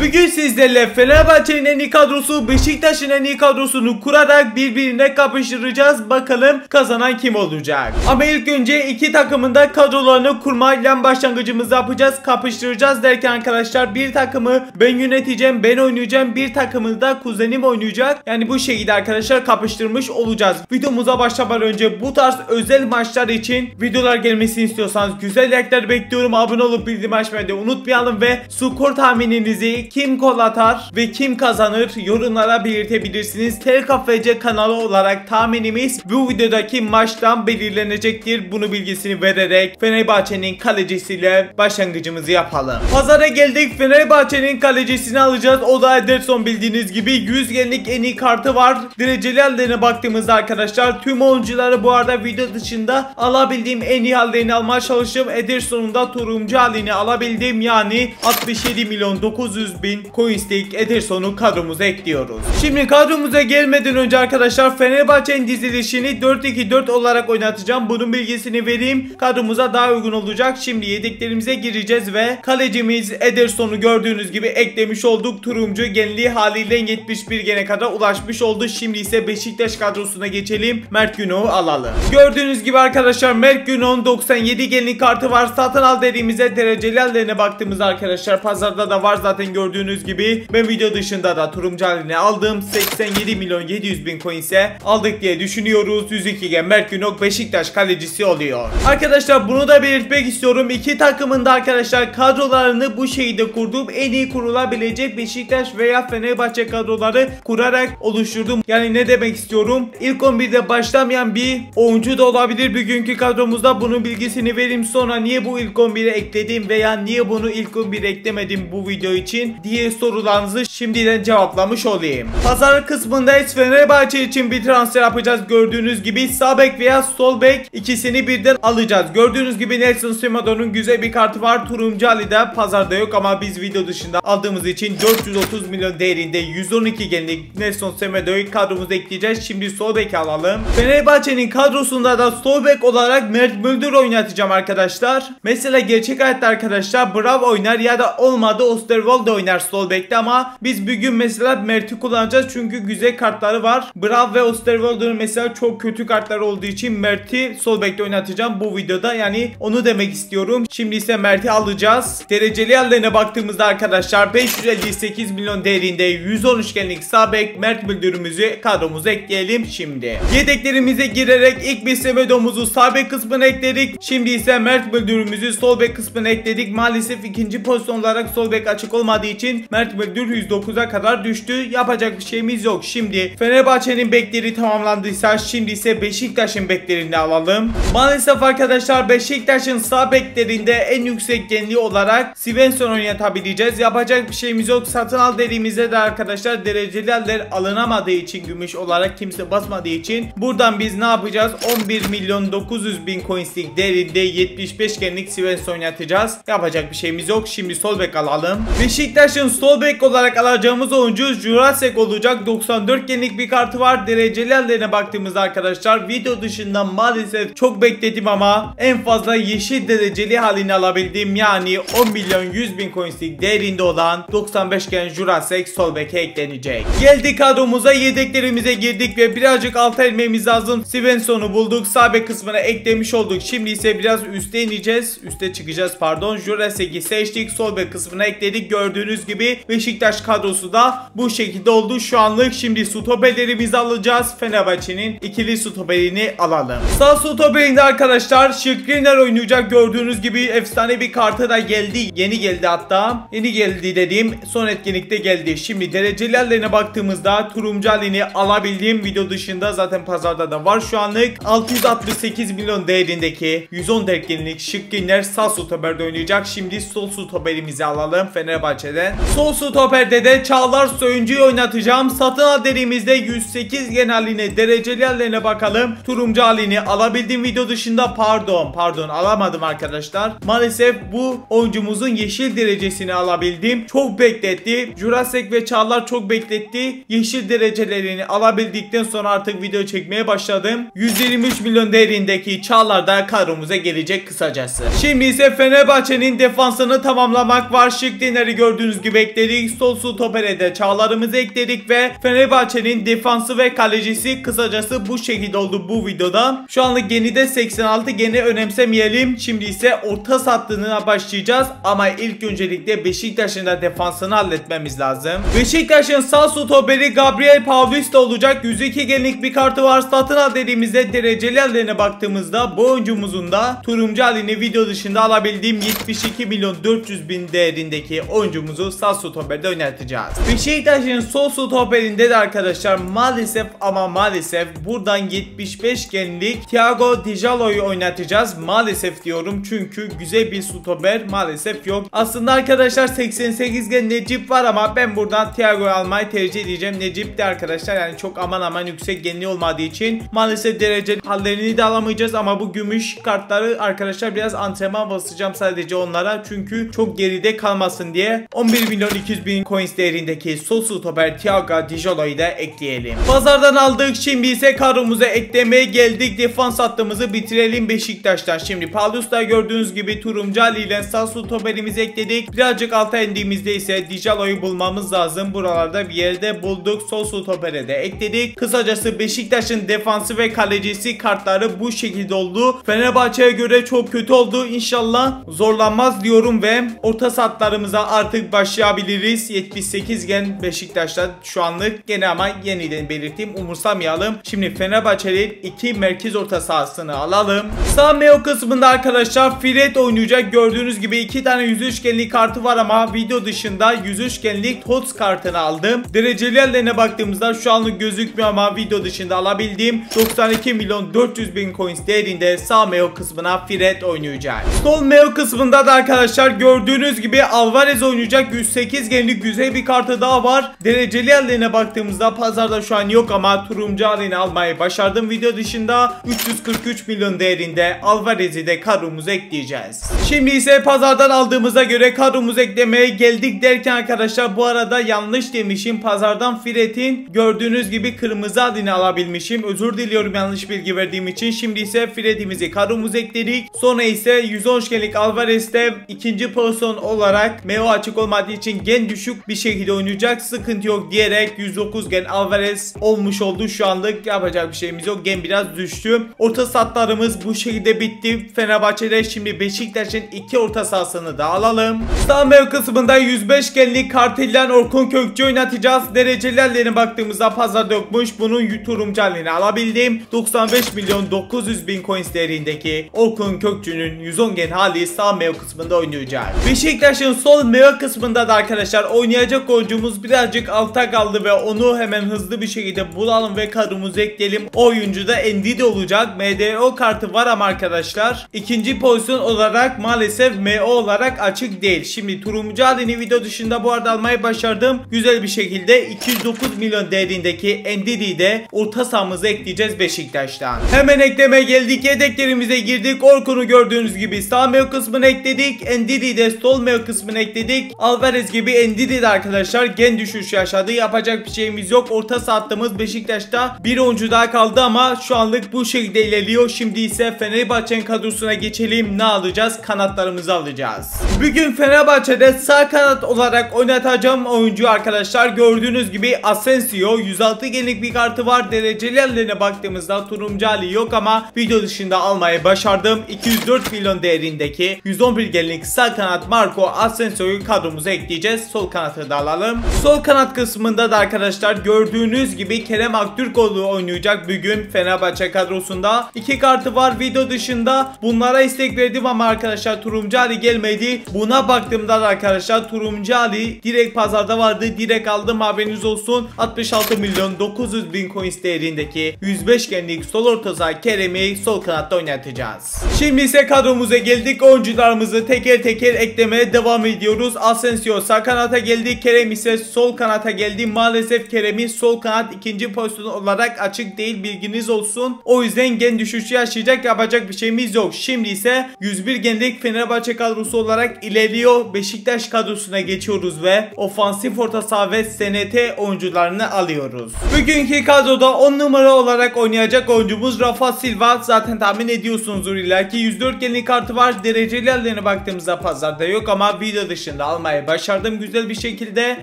Bugün sizlerle Fenerbahçe'nin en iyi kadrosu, Beşiktaş'ın en iyi kadrosunu kurarak birbirine kapıştıracağız. Bakalım kazanan kim olacak? Ama ilk önce iki takımın da kadrolarını kurmayla başlangıcımızı yapacağız. Kapıştıracağız derken arkadaşlar, bir takımı ben yöneteceğim, ben oynayacağım. Bir takımı da kuzenim oynayacak. Yani bu şekilde arkadaşlar kapıştırmış olacağız. Videomuza başlamadan önce bu tarz özel maçlar için videolar gelmesini istiyorsanız güzel like'lar bekliyorum. Abone olup bildirim açmayı da unutmayalım ve skor tahmininizi, kim gol atar ve kim kazanır yorumlara belirtebilirsiniz. TLKFC kanalı olarak tahminimiz bu videodaki maçtan belirlenecektir. Bunu bilgisini vererek Fenerbahçe'nin kalecisiyle başlangıcımızı yapalım. Pazara geldik. Fenerbahçe'nin kalecisini alacağız. O da Ederson, bildiğiniz gibi 100 genlik en iyi kartı var. Dereceli hallerine baktığımızda arkadaşlar tüm oyuncuları bu arada video dışında alabildiğim en iyi hallerini almaya çalıştım. Ederson'un da turuncu halini alabildim. Yani 67 milyon 900 bin coinslik Ederson'u kadromuza ekliyoruz. Şimdi kadromuza gelmeden önce arkadaşlar Fenerbahçe'nin dizilişini 4-2-4 olarak oynatacağım. Bunun bilgisini vereyim. Kadromuza daha uygun olacak. Şimdi yedeklerimize gireceğiz ve kalecimiz Ederson'u gördüğünüz gibi eklemiş olduk. Turuncu genliği haliyle 71 gene kadar ulaşmış oldu. Şimdi ise Beşiktaş kadrosuna geçelim. Mert Günok'u alalım. Gördüğünüz gibi arkadaşlar Mert Günok'un 97 genlik kartı var. Satın al dediğimizde dereceli hallerine baktığımızda arkadaşlar pazarda da var zaten gördüğünüz gibi. Ben video dışında da turuncu halini aldım. 87 milyon 700 bin coins'e aldık diye düşünüyoruz. 102 gen Mert Günok Beşiktaş kalecisi oluyor. Arkadaşlar bunu da belirtmek istiyorum. İki takımın da arkadaşlar kadrolarını bu şekilde kurdum. En iyi kurulabilecek Beşiktaş veya Fenerbahçe kadroları kurarak oluşturdum. Yani ne demek istiyorum? İlk 11'de başlamayan bir oyuncu da olabilir bugünkü kadromuzda. Bunun bilgisini vereyim. Sonra niye bu ilk 11'e ekledim veya niye bunu ilk 11'e eklemedim bu video için diye sorularınızı şimdiden cevaplamış olayım. Pazar kısmındayız. Fenerbahçe için bir transfer yapacağız. Gördüğünüz gibi sağ bek veya sol bek ikisini birden alacağız. Gördüğünüz gibi Nelson Semedo'nun güzel bir kartı var. Turuncu hali de pazarda yok ama biz video dışında aldığımız için 430 milyon değerinde 112 genlik Nelson Semedo'yu kadromuza ekleyeceğiz. Şimdi sol bek alalım. Fenerbahçe'nin kadrosunda da sol bek olarak Mert Müldür oynatacağım arkadaşlar. Mesela gerçek hayatta arkadaşlar Bravo oynar ya da olmadı Osterwolde oynar sol bekte ama biz bugün mesela Mert'i kullanacağız çünkü güzel kartları var. Bravo ve Osterwolde'nin mesela çok kötü kartları olduğu için Mert'i sol bekte oynatacağım bu videoda, yani onu demek istiyorum. Şimdi ise Mert'i alacağız. Dereceli hallerine baktığımızda arkadaşlar 558 milyon değerinde 113 genlik sağ bek Mert Müldür'ümüzü kadromuza ekleyelim şimdi. Yedeklerimize girerek ilk bir Semedo'muzu sağ bek kısmına ekledik. Şimdi ise Mert Müldür'ümüzü sol bek kısmına ekledik. Maalesef ikinci pozisyon olarak sol bek açık olmadığı için Mert Müldür 109'a kadar düştü. Yapacak bir şeyimiz yok. Şimdi Fenerbahçe'nin bekleri tamamlandıysa şimdi ise Beşiktaş'ın beklerini alalım. Maalesef arkadaşlar Beşiktaş'ın sağ beklerinde en yüksek genliği olarak Svensson oynatabileceğiz. Yapacak bir şeyimiz yok. Satın al dediğimizde de arkadaşlar dereceli haller alınamadığı için, gümüş olarak kimse basmadığı için buradan biz ne yapacağız? 11 milyon 900 bin coinslik değerinde 75 genlik Svensson oynatacağız. Yapacak bir şeyimiz yok. Şimdi sol bek alalım. Beşiktaş'ın sol bek olarak alacağımız oyuncu Jurasek olacak. 94 genlik bir kartı var. Dereceli hallerine baktığımızda arkadaşlar video dışında maalesef çok bekledim ama en fazla yeşil dereceli halini alabildim. Yani 10 milyon 100 bin coinslik değerinde olan 95 gen Jurasek sol beke eklenecek. Geldik kadromuza, yedeklerimize girdik ve birazcık alta elmemiz lazım. Svensson'u bulduk. Sağ bek kısmına eklemiş olduk. Şimdi ise biraz üste ineceğiz. Üste çıkacağız pardon. Jurasek'i seçtik. Sol bek kısmına ekledik. Gördüğünüz gibi Beşiktaş kadrosu da bu şekilde oldu şu anlık. Şimdi stoperlerimizi alacağız. Fenerbahçe'nin ikili stoperini alalım. Sağ stoperinde arkadaşlar Skriniar oynayacak. Gördüğünüz gibi efsane bir kartı da geldi. Yeni geldi hatta. Yeni geldi dediğim son etkinlikte geldi. Şimdi dereceli hallerine baktığımızda turuncu halini alabildiğim video dışında zaten pazarda da var şu anlık. 668 milyon değerindeki 110 etkinlik Skriniar sağ stoperde oynayacak. Şimdi sol stoperimizi alalım Fenerbahçe'den. Sol stoperde de Çağlar Söyüncü'yü oynatacağım. Satın al dediğimizde 108 gen haline, dereceli hallerine bakalım. Turuncu halini alabildiğim video dışında pardon alamadım arkadaşlar. Maalesef bu oyuncumuzun yeşil derecesini alabildim. Çok bekletti. Jurasek ve Çağlar çok bekletti. Yeşil derecelerini alabildikten sonra artık video çekmeye başladım. 123 milyon değerindeki Çağlar da kadromuza gelecek kısacası. Şimdi ise Fenerbahçe'nin defansını tamamlamak var. Skriniar'ı gördüğünüz gördüğünüz gibi ekledik. Sol stopere de Çağlar'ımızı ekledik ve Fenerbahçe'nin defansı ve kalecisi kısacası bu şekilde oldu bu videoda. Şu anlık geni de 86, geni önemsemeyelim. Şimdi ise orta sattığına başlayacağız ama ilk öncelikle Beşiktaş'ın da defansını halletmemiz lazım. Beşiktaş'ın sağ stoperi Gabriel Paulista olacak. 102 genlik bir kartı var. Satın al dediğimizde dereceli hallerine baktığımızda bu oyuncumuzun da turuncu halini video dışında alabildiğim 72.400.000 değerindeki oyuncumuzu sağ stoperde oynatacağız. Beşiktaş'ın sol stoperinde de arkadaşlar maalesef ama maalesef buradan 75 genlik Thiago Dijalo'yu oynatacağız. Maalesef diyorum çünkü güzel bir stoper maalesef yok. Aslında arkadaşlar 88 gen Necip var ama ben buradan Thiago'yu almayı tercih edeceğim. Necip de arkadaşlar yani çok aman yüksek genli olmadığı için maalesef dereceli hallerini de alamayacağız ama bu gümüş kartları arkadaşlar biraz antrenman basacağım sadece onlara çünkü çok geride kalmasın diye 11.200.000 coins değerindeki sol stoper Thiago Dijalo'yu da ekleyelim. Pazardan aldık, şimdi ise kadromuza eklemeye geldik. Defans hattımızı bitirelim Beşiktaş'tan. Şimdi Paulista gördüğünüz gibi turuncu haliyle sağ stoperimizi ekledik. Birazcık alta indiğimizde ise Dijalo'yu bulmamız lazım. Buralarda bir yerde bulduk. Sol stopere de ekledik. Kısacası Beşiktaş'ın defansı ve kalecisi kartları bu şekilde oldu. Fenerbahçe'ye göre çok kötü oldu. İnşallah zorlanmaz diyorum ve orta saatlarımıza artık başlayabiliriz. 78 gen Beşiktaş'ta şu anlık gene ama yeniden belirteyim umursamayalım. Şimdi Fenerbahçe'nin 2 merkez orta sahasını alalım. Sağ meo kısmında arkadaşlar Fred oynayacak. Gördüğünüz gibi 2 tane 103 genlik kartı var ama video dışında 103 genlik TOTS kartını aldım. Dereceli yerlerine baktığımızda şu anlık gözükmüyor ama video dışında alabildiğim 92.400.000 coins değerinde sağ meo kısmına Fred oynayacak. Sol meo kısmında da arkadaşlar gördüğünüz gibi Alvarez oynayacak. 108 genlik güzel bir kartı daha var. Dereceli yerlerine baktığımızda pazarda şu an yok ama turuncu halini almayı başardım. Video dışında 343 milyon değerinde Alvarez'i de kadromuza ekleyeceğiz. Şimdi ise pazardan aldığımıza göre kadromuza eklemeye geldik derken arkadaşlar bu arada yanlış demişim. Pazardan Fred'in gördüğünüz gibi kırmızı halini alabilmişim. Özür diliyorum yanlış bilgi verdiğim için. Şimdi ise Fred'imizi kadromuza ekledik. Sonra ise 110 genlik Alvarez'de ikinci pozisyon olarak meo açık olmadığı için gen düşük bir şekilde oynayacak. Sıkıntı yok diyerek 109 gen Alvarez olmuş oldu. Şu anlık yapacak bir şeyimiz yok. Gen biraz düştü. Orta saatlarımız bu şekilde bitti. Fenerbahçe'de şimdi Beşiktaş'ın 2 orta sahasını da alalım. Sağ meo kısmında 105 genlik kartillen Orkun Kökçü oynatacağız. Derecelerine baktığımızda pazarda yokmuş. Bunun turuncu halini alabildim. 95.900.000 coins değerindeki Orkun Kökçü'nün 110 gen hali sağ meo kısmında oynayacak. Beşiktaş'ın sol meo kısmında da arkadaşlar oynayacak oyuncumuz birazcık alta kaldı ve onu hemen hızlı bir şekilde bulalım ve kadromuza ekleyelim. O oyuncu da Ndidi olacak. MDO kartı var ama arkadaşlar ikinci pozisyon olarak maalesef MO olarak açık değil. Şimdi turuncu halini video dışında bu arada almayı başardım. Güzel bir şekilde 209 milyon değerindeki Ndidi'yi de orta sahamıza ekleyeceğiz Beşiktaş'tan. Hemen ekleme geldik. Yedeklerimize girdik. Orkun'u gördüğünüz gibi sağ meo kısmını ekledik. Ndidi'yi de sol meo kısmını ekledik. Alvarez gibi Ndidi de arkadaşlar gen düşüş yaşadı. Yapacak bir şeyimiz yok. Orta sattığımız Beşiktaş'ta bir oyuncu daha kaldı ama şu anlık bu şekilde ilerliyor. Şimdi ise Fenerbahçe'nin kadrosuna geçelim. Ne alacağız? Kanatlarımızı alacağız. Bugün Fenerbahçe'de sağ kanat olarak oynatacağım oyuncu arkadaşlar gördüğünüz gibi Asensio. 106 genlik bir kartı var. Dereceli yerlerine baktığımızda turuncu hali yok ama video dışında almayı başardım. 204 milyon değerindeki 111 genlik sağ kanat Marco Asensio'yu kadromuza ekleyeceğiz. Sol kanatı da alalım. Sol kanat kısmında da arkadaşlar gördüğünüz gibi Kerem Aktürkoğlu oynayacak bugün Fenerbahçe kadrosunda. 2 kartı var video dışında. Bunlara istek verdim ama arkadaşlar turuncu hali gelmedi. Buna baktığımda da arkadaşlar turuncu hali direkt pazarda vardı. Direkt aldım, haberiniz olsun. 66.900.000 coins değerindeki 105 genlik sol orta saha Kerem'i sol kanatta oynatacağız. Şimdi ise kadromuza geldik. Oyuncularımızı teker teker eklemeye devam ediyoruz. Asensio sağ kanata geldi. Kerem ise sol kanata geldi. Maalesef Kerem'in sol kanat ikinci pozisyon olarak açık değil, bilginiz olsun. O yüzden gen düşüşü yaşayacak, yapacak bir şeyimiz yok. Şimdi ise 101 genlik Fenerbahçe kadrosu olarak ilerliyor. Beşiktaş kadrosuna geçiyoruz ve ofansif orta saha ve SNT oyuncularını alıyoruz. Bugünkü kadroda 10 numara olarak oynayacak oyuncumuz Rafa Silva. Zaten tahmin ediyorsunuzdur illa ki 104 genlik kartı var. Dereceli yerlerine baktığımızda pazarda yok ama video dışında almayı almayı başardım güzel bir şekilde.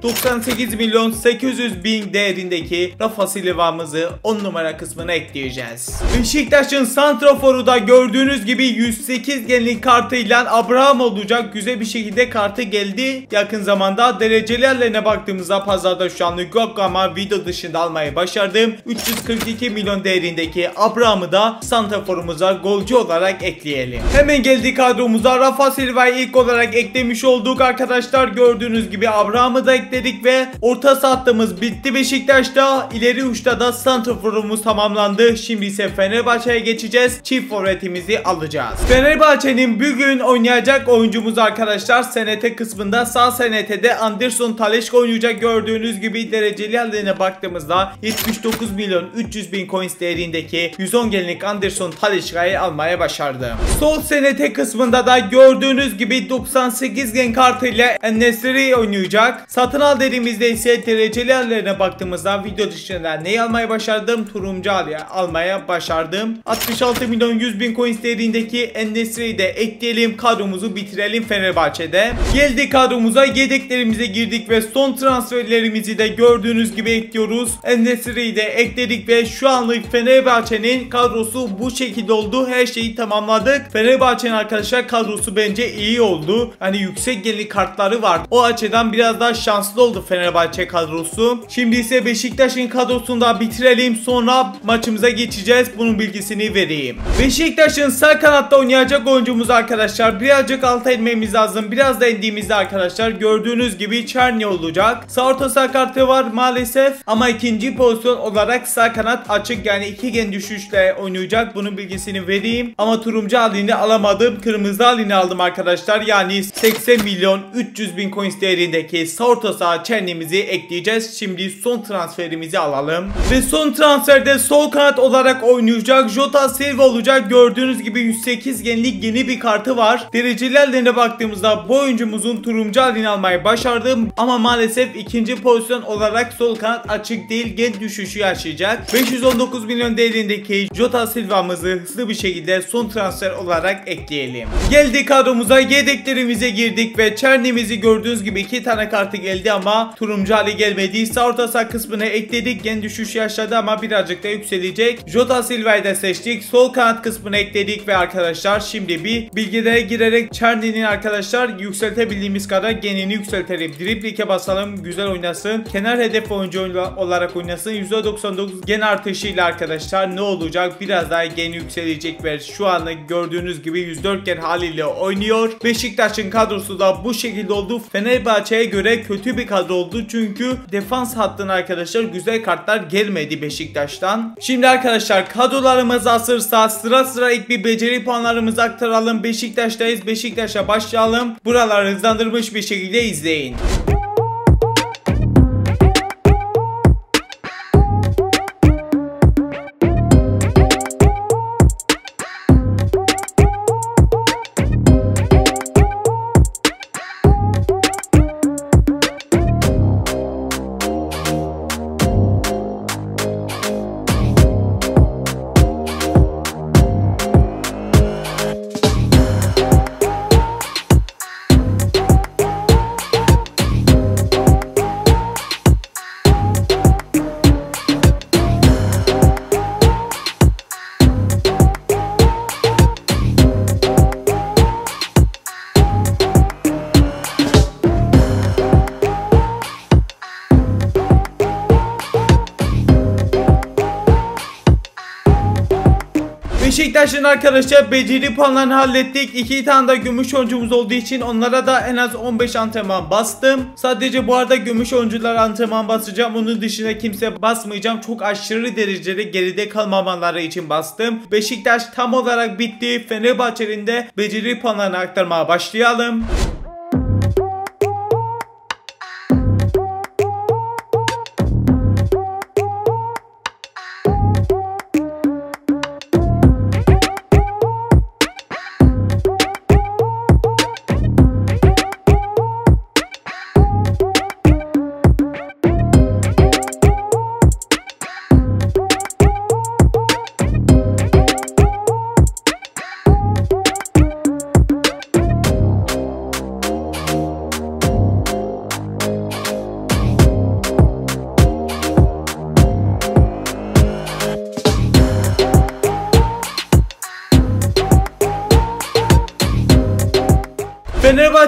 98 milyon 800 bin değerindeki Rafa Silva'mızı 10 numara kısmına ekleyeceğiz. Beşiktaş'ın santraforu da gördüğünüz gibi 108 genlik kartıyla Abraham olacak. Güzel bir şekilde kartı geldi. Yakın zamanda derecelerine baktığımızda pazarda şu anlık yok ama video dışında almayı başardım. 342 milyon değerindeki Abraham'ı da santraforumuza golcü olarak ekleyelim. Hemen geldik kadromuza. Rafa Silva'yı ilk olarak eklemiş olduk arkadaşlar. Gördüğünüz gibi Abraham'ı da ekledik ve orta sattığımız bitti Beşiktaş'ta. İleri uçta da santraforumuz tamamlandı. Şimdi ise Fenerbahçe'ye geçeceğiz. Çift forvetimizi alacağız. Fenerbahçe'nin bugün oynayacak oyuncumuz arkadaşlar SNT kısmında sağ SNT'de Anderson Talisca oynayacak. Gördüğünüz gibi dereceli haline baktığımızda 79 milyon 300 bin coins değerindeki 110 genlik Anderson Talisca'yı almaya başardım. Sol SNT kısmında da gördüğünüz gibi 98 gen kartıyla En-Nesyri oynayacak. Satın al dediğimizde ise dereceli hallerine baktığımızda video dışında neyi almaya başardım? Turuncu almaya başardım. 66 milyon 100 bin coins değerindeki En-Nesyri'yi de ekleyelim. Kadromuzu bitirelim Fenerbahçe'de. Geldik kadromuza, yedeklerimize girdik ve son transferlerimizi de gördüğünüz gibi ekliyoruz. En-Nesyri'yi de ekledik ve şu anlık Fenerbahçe'nin kadrosu bu şekilde oldu. Her şeyi tamamladık. Fenerbahçe'nin arkadaşlar kadrosu bence iyi oldu. Hani yüksek genlik kartları var. O açıdan biraz daha şanslı oldu Fenerbahçe kadrosu. Şimdi ise Beşiktaş'ın kadrosunu da bitirelim. Sonra maçımıza geçeceğiz. Bunun bilgisini vereyim. Beşiktaş'ın sağ kanatta oynayacak oyuncumuz arkadaşlar. Birazcık alta inmemiz lazım. Biraz da indiğimizde arkadaşlar gördüğünüz gibi Çerni olacak. Sağ orta saha kartı var maalesef. Ama ikinci pozisyon olarak sağ kanat açık, yani iki gen düşüşle oynayacak. Bunun bilgisini vereyim. Ama turuncu halini alamadım. Kırmızı halini aldım arkadaşlar. Yani 80 milyon 300 bin coins değerindeki sağ orta saha Çerni'mizi ekleyeceğiz. Şimdi son transferimizi alalım. Ve son transferde sol kanat olarak oynayacak Jota Silva olacak. Gördüğünüz gibi 108 genlik yeni bir kartı var. Derecelerine baktığımızda bu oyuncumuzun turuncu halini almayı başardım. Ama maalesef ikinci pozisyon olarak sol kanat açık değil, gen düşüşü yaşayacak. 519 milyon değerindeki Jota Silva'mızı hızlı bir şekilde son transfer olarak ekleyelim. Geldik kadromuza, yedeklerimize girdik ve Çerni'mizi gördüğünüz gibi iki tane kartı geldi ama turuncu hali gelmedi. Sağ orta saha kısmına ekledik. Gen düşüş yaşadı ama birazcık da yükselecek. Jota Silva'yı da seçtik. Sol kanat kısmına ekledik ve arkadaşlar şimdi bir bilgilere girerek Çerni'nin arkadaşlar yükseltebildiğimiz kadar genini yükseltelim. Driblike basalım, güzel oynasın. Kenar hedef oyuncu olarak oynasın. %99 gen artışıyla arkadaşlar ne olacak? Biraz daha geni yükselecek ve şu anda gördüğünüz gibi 104 gen haliyle oynuyor. Beşiktaş'ın kadrosu da bu şekilde oldu. Fenerbahçe'ye göre kötü bir kadro oldu çünkü defans hattına arkadaşlar güzel kartlar gelmedi Beşiktaş'tan. Şimdi arkadaşlar kadrolarımız hazırsa sıra sıra ilk bir beceri puanlarımızı aktaralım. Beşiktaş'tayız. Beşiktaş'a başlayalım. Buraları hızlandırmış bir şekilde izleyin. Beşiktaş'ın arkadaşlar beceri puanlarını hallettik. 2 tane de gümüş oyuncumuz olduğu için onlara da en az 15 antrenman bastım. Sadece bu arada gümüş oyunculara antrenman basacağım. Onun dışında kimse basmayacağım. Çok aşırı derecede geride kalmamaları için bastım. Beşiktaş tam olarak bitti. Fenerbahçe'nin de beceri puanlarını aktarmaya başlayalım.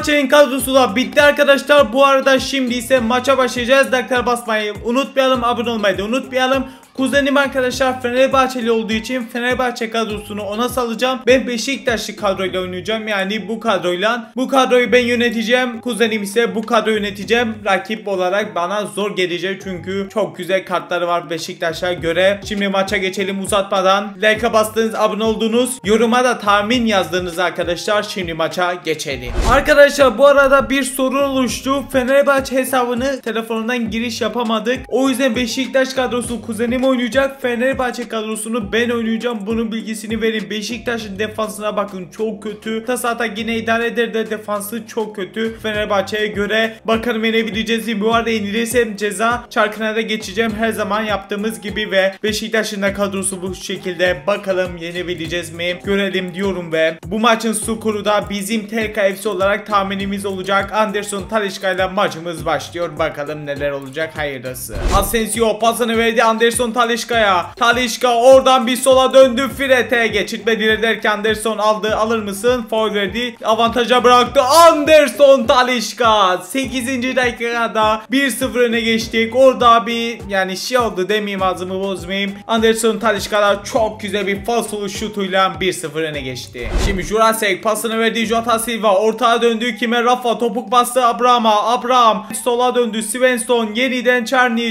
Fenerbahçe'nin kadrosu da bitti arkadaşlar. Bu arada şimdi ise maça başlayacağız. Dakika basmayı unutmayalım. Abone olmayı da unutmayalım. Kuzenim arkadaşlar Fenerbahçeli olduğu için Fenerbahçe kadrosunu ona salacağım. Ben Beşiktaşlı kadroyla oynayacağım. Yani bu kadroyla. Bu kadroyu ben yöneteceğim. Kuzenim ise bu kadroyu yöneteceğim. Rakip olarak bana zor gelecek. Çünkü çok güzel kartları var Beşiktaş'a göre. Şimdi maça geçelim uzatmadan. Like'a bastığınız, abone olduğunuz, yoruma da tahmin yazdığınız arkadaşlar. Şimdi maça geçelim. Arkadaşlar bu arada bir sorun oluştu. Fenerbahçe hesabını telefonundan giriş yapamadık. O yüzden Beşiktaş kadrosu kuzenim oynayacak. Fenerbahçe kadrosunu ben oynayacağım. Bunun bilgisini verin. Beşiktaş'ın defansına bakın. Çok kötü. Tasata yine idare eder de defansı çok kötü. Fenerbahçe'ye göre. Bakalım yenebileceğiz. Bu arada yenilirsem ceza çarkına da geçeceğim. Her zaman yaptığımız gibi ve Beşiktaş'ın da kadrosu bu şekilde. Bakalım yenebileceğiz mi? Görelim diyorum ve bu maçın skoru da bizim TKFC olarak tahminimiz olacak. Anderson Talisca ile maçımız başlıyor. Bakalım neler olacak. Hayırlısı. Asensio pasını verdi Anderson Talisca'ya. Talisca oradan bir sola döndü. Fred'e geçirtmediler derken Anderson aldı. Alır mısın? Faul verdi. Avantaja bıraktı. Anderson Talisca 8. dakikada 1-0 öne geçtik. Orada bir yani şey oldu demeyeyim, ağzımı bozmayayım. Anderson Talisca'da çok güzel bir falsolu şutuyla 1-0 öne geçti. Şimdi Jurasek pasını verdi. Jota Silva ortaya döndü. Kime? Rafa topuk bastı Abraham'a. Abraham sola döndü. Svensson yeniden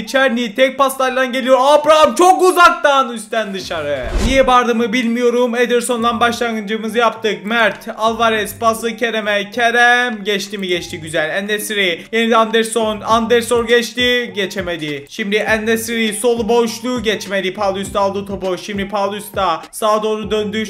Çerni tek paslarla geliyor. Abraham çok uzaktan üstten dışarı. Niye bağırdığımı bilmiyorum. Ederson'dan başlangıcımızı yaptık. Mert Alvarez pası Kerem'e. Kerem geçti mi? Geçti, güzel. En-Nesyri yeniden Anderson geçti, geçemedi. Şimdi En-Nesyri sol boşluğu geçmedi. Paulus aldı topu. Şimdi Paulus da sağa doğru döndü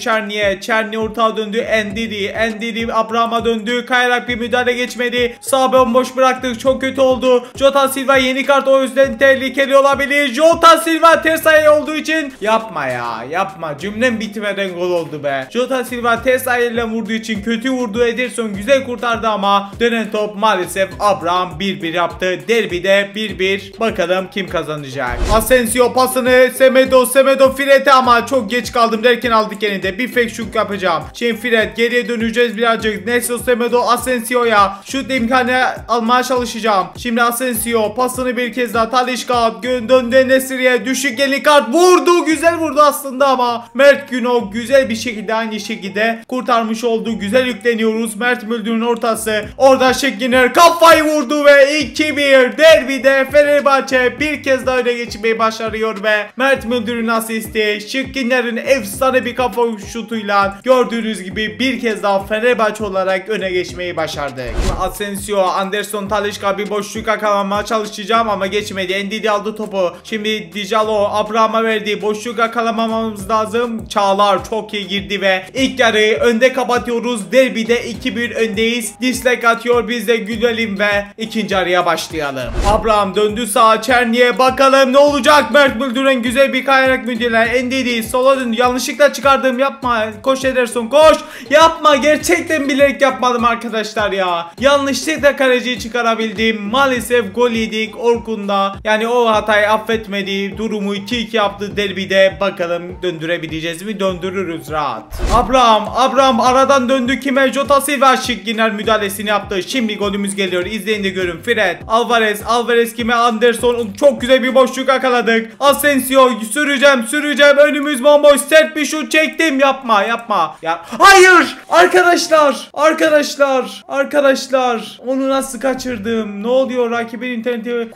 Çerni ortağa döndü. Endiri Abraham'a döndü. Kayarak bir müdahale geçmedi. Sağ bomboş bıraktık. Çok kötü oldu. Jota Silva yeni kart, o yüzden tehlikeli olabilir. Jota Silva ters ayağı olduğu için yapma ya, yapma. Cümlem bitmeden gol oldu be. Jota Silva ters ayağıyla vurduğu için kötü vurdu. Ederson güzel kurtardı ama dönen top maalesef Abraham 1-1 yaptı. Derbide 1-1. Bakalım kim kazanacak. Asensio pasını Semedo Fred'e ama çok geç kaldım derken aldık yenide. Bir fake şut yapacağım. Şimdi Fred geriye döneceğiz birazcık. Nelson Semedo Asensio'ya şut imkanı almaya çalışacağım. Şimdi Asensio pasını bir kez daha Talisca döndü Nesiri'ye, düşük yeni kart vurdu, güzel vurdu aslında ama Mert Günok güzel bir şekilde aynı şekilde kurtarmış oldu. Güzel yükleniyoruz. Mert Müldür'ün ortası, orada Şekiner kafayı vurdu ve 2-1 derbide Fenerbahçe bir kez daha öne geçmeyi başarıyor ve Mert Müldür'ün asisti, Şekiner'in efsane bir kafa şutuyla gördüğünüz gibi bir kez daha Fenerbahçe olarak öne geçmeyi başardık. Asensio Anderson Talisca bir boşluk yakalamaya çalışacağım ama geçmedi. Ndidi aldı topu. Şimdi Dijalo Abraham'a verdi. Boşluk yakalamamamız lazım. Çağlar çok iyi girdi ve ilk yarıyı önde kapatıyoruz. Derbide 2-1 öndeyiz. Dislike atıyor, biz de gülelim ve ikinci yarıya başlayalım. Abraham döndü sağa Çerni'ye, bakalım ne olacak. Mert Müldür'ün güzel bir kayarak müdahale. Ndidi sola döndü. Yanlışlıkla çıkardım, yapma. Koş Ederson koş. Yapma, gerçekten bilerek yapmadım arkadaşlar ya. Yanlışlıkla kaleciyi çıkarabildim. Maalesef gol yedik Orkun'da. Yani o hatayı affetmedi. Durumu 2-2 yaptı derbide. Bakalım döndürebileceğiz mi? Döndürürüz rahat. Abraham aradan döndü kime? Jota Silva Şikiner müdahalesini yaptı. Şimdi golümüz geliyor. İzleyin de görün. Fred Alvarez kime? Anderson. Çok güzel bir boşluk yakaladık. Asensio süreceğim. Önümüz bomboş. Sert bir şut çektim. Yapma. Ya hayır! Arkadaşlar. Onu nasıl kaçırdım? Ne oluyor? Rakibin interneti.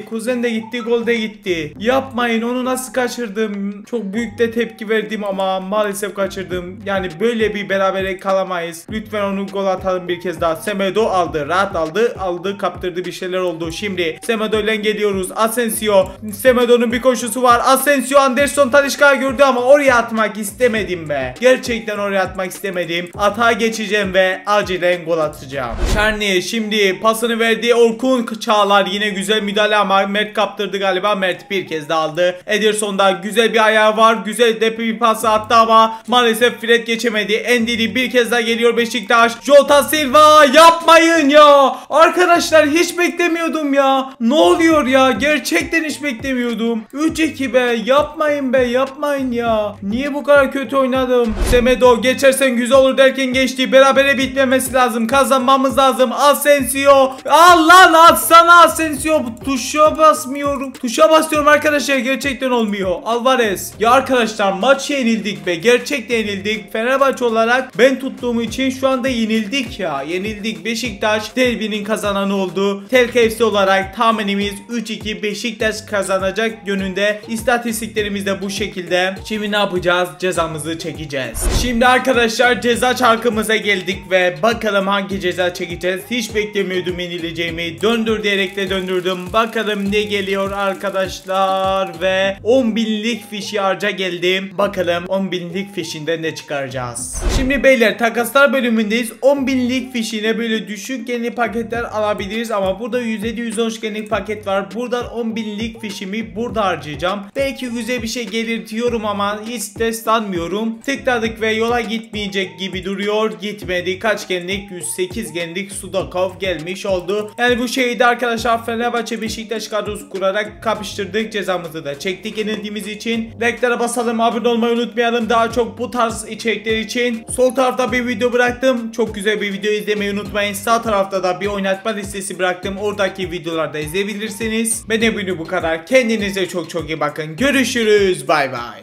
Kuzen de gitti. Gol de gitti. Yapmayın, onu nasıl kaçırdım? Çok büyük de tepki verdim ama maalesef kaçırdım. Yani böyle bir berabere kalamayız. Lütfen onu gol atalım bir kez daha. Semedo aldı. Rahat aldı. Kaptırdı, bir şeyler oldu. Şimdi Semedo ile geliyoruz. Asensio. Semedo'nun bir koşusu var. Asensio Anderson Talisca'yı gördü ama oraya atmak istemedim be. Gerçekten oraya atmak istemedim. Atağa geçeceğim ve acilen gol atacağım. Çerni şimdi pasını verdi. Orkun Çağlar yine güzel müdahale ama Mert kaptırdı galiba. Mert bir kez kez de aldı. Ederson'da güzel bir ayağı var. Güzel de bir pası attı ama maalesef Fred geçemedi. Endidi bir kez daha geliyor Beşiktaş. Jota Silva, yapmayın ya. Arkadaşlar hiç beklemiyordum ya. Ne oluyor ya? Gerçekten hiç beklemiyordum. 3-2 be. Yapmayın be. Yapmayın ya. Niye bu kadar kötü oynadım? Semedo geçersen güzel olur derken geçti. Berabere bitmemesi lazım. Kazanmamız lazım. Asensio. Allah atsana Asensio. Tuşa basmıyorum. Tuşa basıyorum arkadaşlar. Gerçekten olmuyor. Alvarez. Ya arkadaşlar maç yenildik be. Gerçekten yenildik. Fenerbahçe olarak ben tuttuğum için şu anda yenildik ya. Yenildik. Beşiktaş derbinin kazananı oldu. Telk FC olarak tahminimiz 3-2 Beşiktaş kazanacak yönünde. İstatistiklerimiz de bu şekilde. Şimdi ne yapacağız? Cezamızı çekeceğiz. Şimdi arkadaşlar ceza çarkımıza geldik ve bakalım hangi ceza çekeceğiz. Hiç beklemiyordum yenileceğimi. Döndür diyerek de döndürdüm. Bakalım ne geliyor arkadaşlar ve 10.000'lik fişi harca geldim. Bakalım 10.000'lik fişinden ne çıkaracağız. Şimdi beyler takaslar bölümündeyiz. 10.000'lik fişine böyle düşük genlik paketler alabiliriz ama burada 107-113 genlik paket var. Buradan 10.000'lik fişimi burada harcayacağım. Belki güzel bir şey gelir diyorum ama hiç de sanmıyorum. Tıkladık ve yola gitmeyecek gibi duruyor. Gitmedi. Kaç genlik? 108 genlik Sudakov gelmiş oldu. Yani bu şeyi de arkadaşlar Fenerbahçe Beşiktaş kadrosu kurarak kapıştırdık. Cezamızı da çektik yenildiğimiz için. Like'lara basalım. Abone olmayı unutmayalım. Daha çok bu tarz içerikler için. Sol tarafta bir video bıraktım. Çok güzel bir video izlemeyi unutmayın. Sağ tarafta da bir oynatma listesi bıraktım. Oradaki videolarda izleyebilirsiniz. Benim bu kadar. Kendinize çok çok iyi bakın. Görüşürüz. Bay bay.